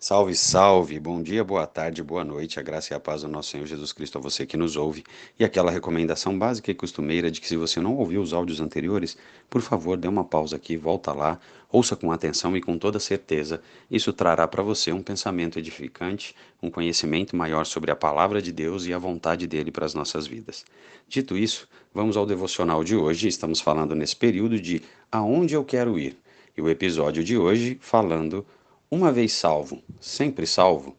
Salve, salve! Bom dia, boa tarde, boa noite. A graça e a paz do nosso Senhor Jesus Cristo a você que nos ouve. E aquela recomendação básica e costumeira de que se você não ouviu os áudios anteriores, por favor, dê uma pausa aqui, volta lá, ouça com atenção e com toda certeza. Isso trará para você um pensamento edificante, um conhecimento maior sobre a palavra de Deus e a vontade dele para as nossas vidas. Dito isso, vamos ao devocional de hoje. Estamos falando nesse período de Aonde eu quero ir. E o episódio de hoje falando uma vez salvo, sempre salvo.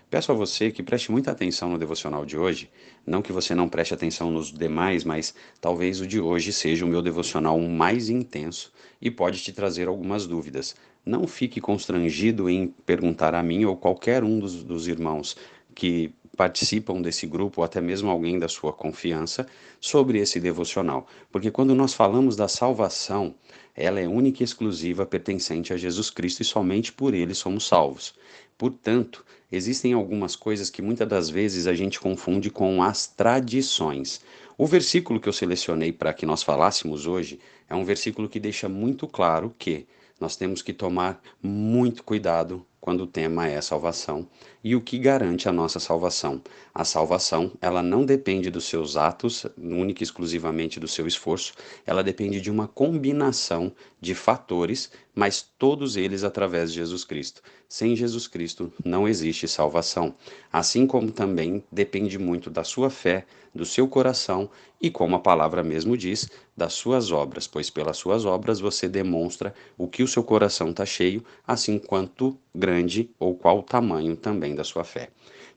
Peço a você que preste muita atenção no devocional de hoje. Não que você não preste atenção nos demais, mas talvez o de hoje seja o meu devocional mais intenso e pode te trazer algumas dúvidas. Não fique constrangido em perguntar a mim ou qualquer um dos irmãos que participam desse grupo, ou até mesmo alguém da sua confiança, sobre esse devocional. Porque quando nós falamos da salvação, ela é única e exclusiva pertencente a Jesus Cristo e somente por ele somos salvos. Portanto, existem algumas coisas que muitas das vezes a gente confunde com as tradições. O versículo que eu selecionei para que nós falássemos hoje é um versículo que deixa muito claro que nós temos que tomar muito cuidado quando o tema é salvação e o que garante a nossa salvação. A salvação, ela não depende dos seus atos, única e exclusivamente do seu esforço, ela depende de uma combinação de fatores, mas todos eles através de Jesus Cristo. Sem Jesus Cristo não existe salvação. Assim como também depende muito da sua fé, do seu coração e, como a palavra mesmo diz, das suas obras, pois pelas suas obras você demonstra o que o seu coração está cheio, assim quanto grande ou qual o tamanho também da sua fé.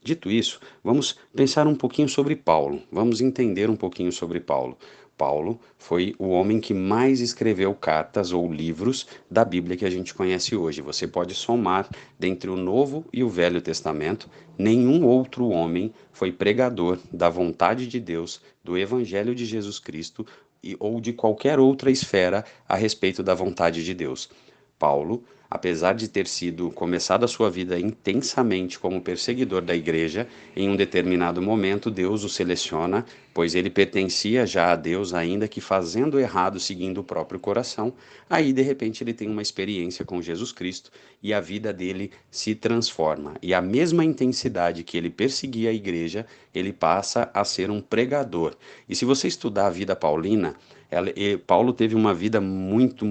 Dito isso, vamos pensar um pouquinho sobre Paulo, vamos entender um pouquinho sobre Paulo. Paulo foi o homem que mais escreveu cartas ou livros da Bíblia que a gente conhece hoje. Você pode somar dentre o Novo e o Velho Testamento, nenhum outro homem foi pregador da vontade de Deus, do Evangelho de Jesus Cristo ou de qualquer outra esfera a respeito da vontade de Deus. Paulo, apesar de ter sido começado a sua vida intensamente como perseguidor da igreja, em um determinado momento Deus o seleciona, pois ele pertencia já a Deus, ainda que fazendo errado, seguindo o próprio coração. Aí, de repente, ele tem uma experiência com Jesus Cristo e a vida dele se transforma. E a mesma intensidade que ele perseguia a igreja, ele passa a ser um pregador. E se você estudar a vida paulina, Paulo teve uma vida muito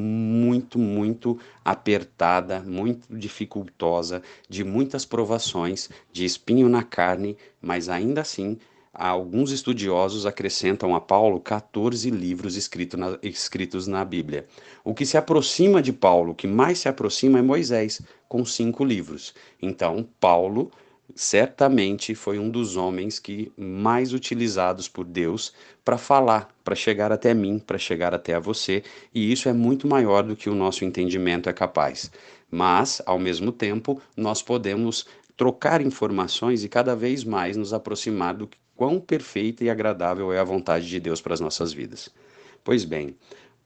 apertada, muito dificultosa, de muitas provações, de espinho na carne, mas ainda assim, alguns estudiosos acrescentam a Paulo 14 livros escritos na Bíblia. O que se aproxima de Paulo, o que mais se aproxima é Moisés, com 5 livros. Então, Paulo certamente foi um dos homens que mais utilizados por Deus para falar, para chegar até mim, para chegar até a você, e isso é muito maior do que o nosso entendimento é capaz. Mas, ao mesmo tempo, nós podemos trocar informações e cada vez mais nos aproximar do quão perfeita e agradável é a vontade de Deus para as nossas vidas. Pois bem,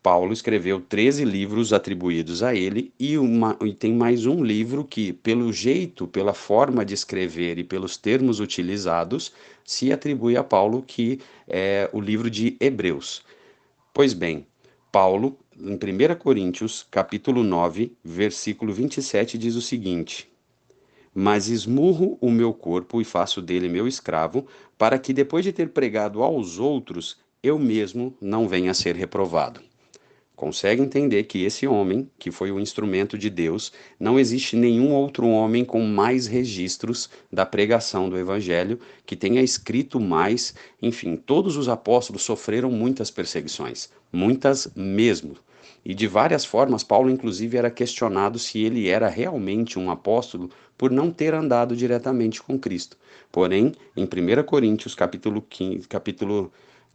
Paulo escreveu 13 livros atribuídos a ele e tem mais um livro que, pelo jeito, pela forma de escrever e pelos termos utilizados, se atribui a Paulo, que é o livro de Hebreus. Pois bem, Paulo, em 1 Coríntios, capítulo 9, versículo 27, diz o seguinte: Mas esmurro o meu corpo e faço dele meu escravo, para que depois de ter pregado aos outros, eu mesmo não venha a ser reprovado. Consegue entender que esse homem, que foi o instrumento de Deus, não existe nenhum outro homem com mais registros da pregação do Evangelho, que tenha escrito mais. Enfim, todos os apóstolos sofreram muitas perseguições, muitas mesmo. E de várias formas, Paulo, inclusive, era questionado se ele era realmente um apóstolo por não ter andado diretamente com Cristo. Porém, em 1 Coríntios, capítulo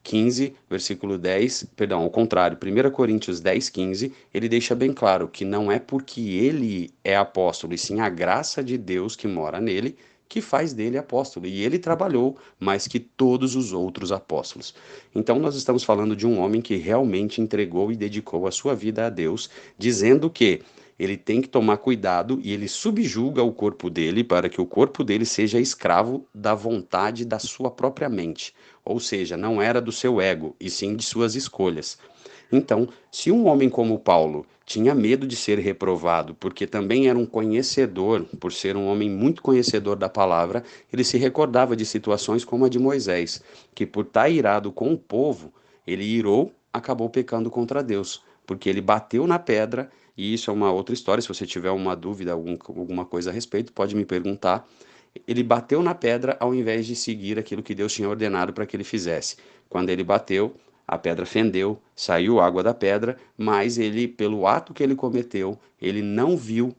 15, versículo 10, perdão, ao contrário, 1 Coríntios 10, 15, ele deixa bem claro que não é porque ele é apóstolo, e sim a graça de Deus que mora nele, que faz dele apóstolo. E ele trabalhou mais que todos os outros apóstolos. Então, nós estamos falando de um homem que realmente entregou e dedicou a sua vida a Deus, dizendo que ele tem que tomar cuidado e ele subjuga o corpo dele para que o corpo dele seja escravo da vontade da sua própria mente. Ou seja, não era do seu ego, e sim de suas escolhas. Então, se um homem como Paulo tinha medo de ser reprovado, porque também era um conhecedor, por ser um homem muito conhecedor da palavra, ele se recordava de situações como a de Moisés, que por estar irado com o povo, ele irou, acabou pecando contra Deus, porque ele bateu na pedra, e isso é uma outra história. Se você tiver uma dúvida, alguma coisa a respeito, pode me perguntar. Ele bateu na pedra ao invés de seguir aquilo que Deus tinha ordenado para que ele fizesse. Quando ele bateu, a pedra fendeu, saiu água da pedra, mas ele, pelo ato que ele cometeu, ele não viu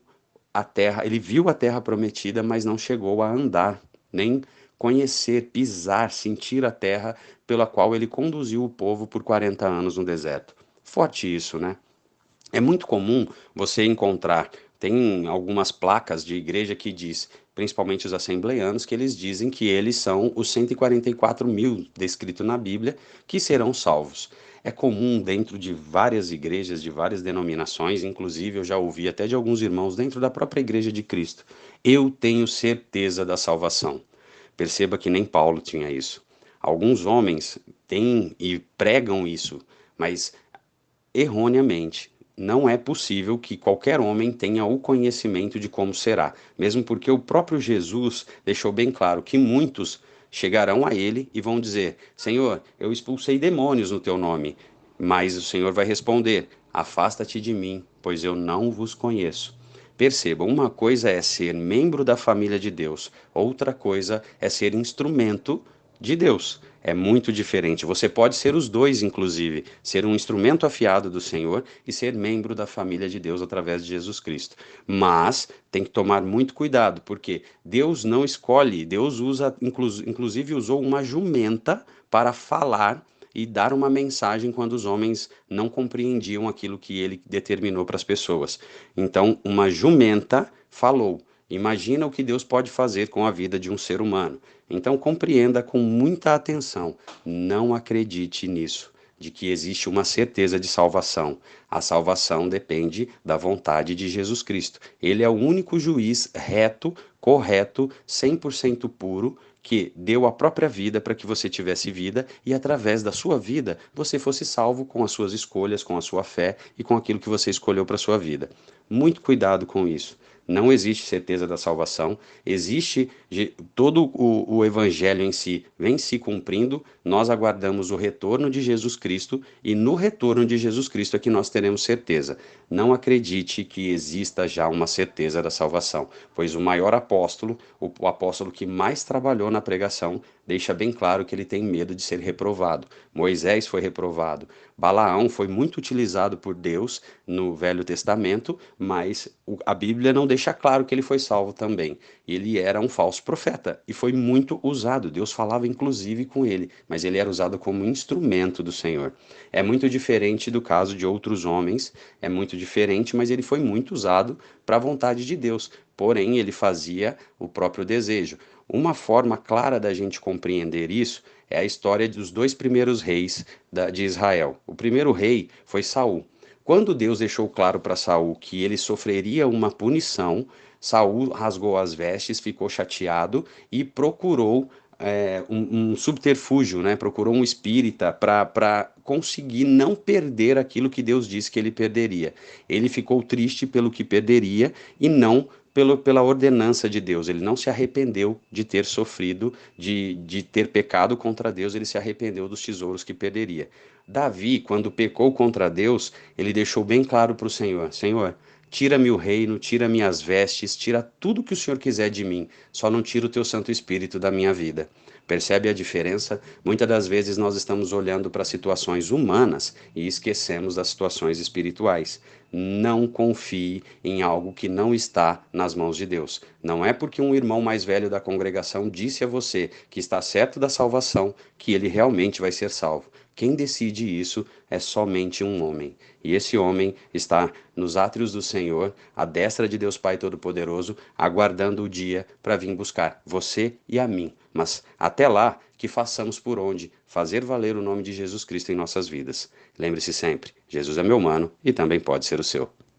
a terra, ele viu a terra prometida, mas não chegou a andar, nem conhecer, pisar, sentir a terra pela qual ele conduziu o povo por 40 anos no deserto. Forte isso, né? É muito comum você encontrar, tem algumas placas de igreja que diz, principalmente os assembleanos, que eles dizem que eles são os 144 mil descritos na Bíblia que serão salvos. É comum dentro de várias igrejas, de várias denominações, inclusive eu já ouvi até de alguns irmãos dentro da própria igreja de Cristo. Eu tenho certeza da salvação. Perceba que nem Paulo tinha isso. Alguns homens têm e pregam isso, mas erroneamente. Não é possível que qualquer homem tenha o conhecimento de como será, mesmo porque o próprio Jesus deixou bem claro que muitos chegarão a ele e vão dizer: Senhor, eu expulsei demônios no teu nome. Mas o Senhor vai responder: Afasta-te de mim, pois eu não vos conheço. Perceba, uma coisa é ser membro da família de Deus, outra coisa é ser instrumento de Deus. É muito diferente. Você pode ser os dois, inclusive, ser um instrumento afiado do Senhor e ser membro da família de Deus através de Jesus Cristo. Mas tem que tomar muito cuidado, porque Deus não escolhe, Deus usa, inclusive usou uma jumenta para falar e dar uma mensagem quando os homens não compreendiam aquilo que ele determinou para as pessoas. Então, uma jumenta falou. Imagina o que Deus pode fazer com a vida de um ser humano. Então, compreenda com muita atenção. Não acredite nisso, de que existe uma certeza de salvação. A salvação depende da vontade de Jesus Cristo. Ele é o único juiz reto, correto, 100% puro, que deu a própria vida para que você tivesse vida e através da sua vida você fosse salvo com as suas escolhas, com a sua fé e com aquilo que você escolheu para a sua vida. Muito cuidado com isso. Não existe certeza da salvação, existe todo o evangelho em si vem se cumprindo, nós aguardamos o retorno de Jesus Cristo e no retorno de Jesus Cristo é que nós teremos certeza. Não acredite que exista já uma certeza da salvação, pois o maior apóstolo, o apóstolo que mais trabalhou na pregação, deixa bem claro que ele tem medo de ser reprovado. Moisés foi reprovado. Balaão foi muito utilizado por Deus no Velho Testamento, mas a Bíblia não deixa claro que ele foi salvo também. Ele era um falso profeta e foi muito usado. Deus falava inclusive com ele, mas ele era usado como instrumento do Senhor. É muito diferente do caso de outros homens, é muito diferente, mas ele foi muito usado para a vontade de Deus. Porém, ele fazia o próprio desejo. Uma forma clara da gente compreender isso é a história dos dois primeiros reis de Israel. O primeiro rei foi Saul. Quando Deus deixou claro para Saul que ele sofreria uma punição, Saul rasgou as vestes, ficou chateado e procurou um subterfúgio, né? Procurou um espírita para conseguir não perder aquilo que Deus disse que ele perderia. Ele ficou triste pelo que perderia e não pela ordenança de Deus. Ele não se arrependeu de ter sofrido, de ter pecado contra Deus, ele se arrependeu dos tesouros que perderia. Davi, quando pecou contra Deus, ele deixou bem claro para o Senhor: Senhor, tira-me o reino, tira-me as vestes, tira tudo que o Senhor quiser de mim, só não tira o teu Santo Espírito da minha vida. Percebe a diferença? Muitas das vezes nós estamos olhando para situações humanas e esquecemos das situações espirituais. Não confie em algo que não está nas mãos de Deus. Não é porque um irmão mais velho da congregação disse a você que está certo da salvação que ele realmente vai ser salvo. Quem decide isso é somente um homem. E esse homem está nos átrios do Senhor, à destra de Deus Pai Todo-Poderoso, aguardando o dia para vir buscar você e a mim. Mas até lá, que façamos por onde fazer valer o nome de Jesus Cristo em nossas vidas. Lembre-se sempre, Jesus é meu mano e também pode ser o seu.